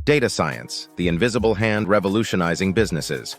Data science, the invisible hand revolutionizing businesses.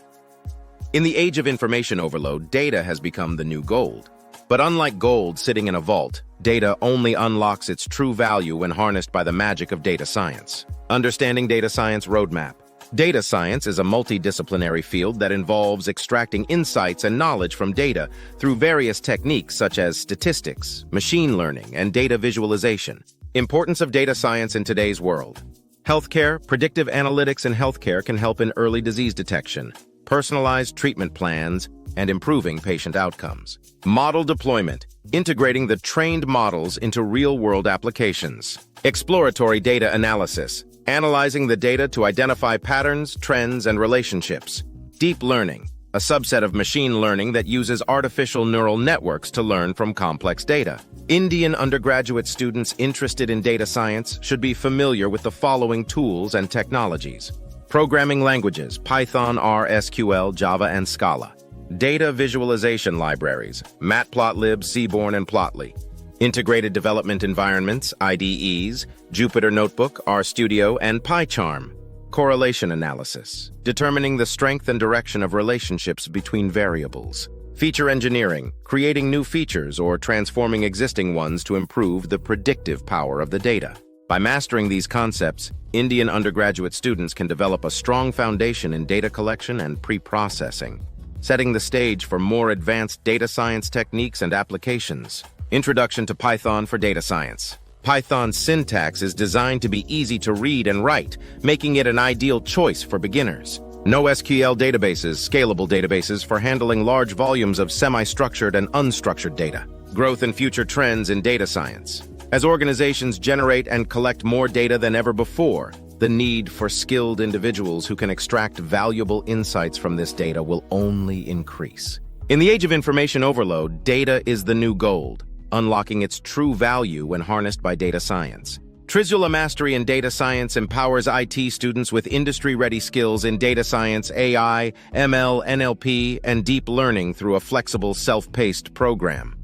In the age of information overload, data has become the new gold. But unlike gold sitting in a vault, data only unlocks its true value when harnessed by the magic of data science. Understanding data science roadmap. Data science is a multidisciplinary field that involves extracting insights and knowledge from data through various techniques such as statistics, machine learning, and data visualization. Importance of data science in today's world. Healthcare, predictive analytics in healthcare can help in early disease detection, personalized treatment plans, and improving patient outcomes. Model deployment, integrating the trained models into real-world applications. Exploratory data analysis, analyzing the data to identify patterns, trends, and relationships. Deep learning, a subset of machine learning that uses artificial neural networks to learn from complex data. Indian undergraduate students interested in data science should be familiar with the following tools and technologies. Programming languages, Python, R, SQL, Java, and Scala. Data visualization libraries, Matplotlib, Seaborn, and Plotly. Integrated development environments, IDEs, Jupyter Notebook, RStudio, and PyCharm. Correlation analysis, determining the strength and direction of relationships between variables. Feature engineering, creating new features or transforming existing ones to improve the predictive power of the data. By mastering these concepts, Indian undergraduate students can develop a strong foundation in data collection and pre-processing, setting the stage for more advanced data science techniques and applications. Introduction to Python for data science. Python's syntax is designed to be easy to read and write, making it an ideal choice for beginners. NoSQL databases, scalable databases for handling large volumes of semi-structured and unstructured data. Growth and future trends in data science. As organizations generate and collect more data than ever before, the need for skilled individuals who can extract valuable insights from this data will only increase. In the age of information overload, data is the new gold, unlocking its true value when harnessed by data science. Trizula Mastery in Data Science empowers IT students with industry-ready skills in data science, AI, ML, NLP, and deep learning through a flexible, self-paced program.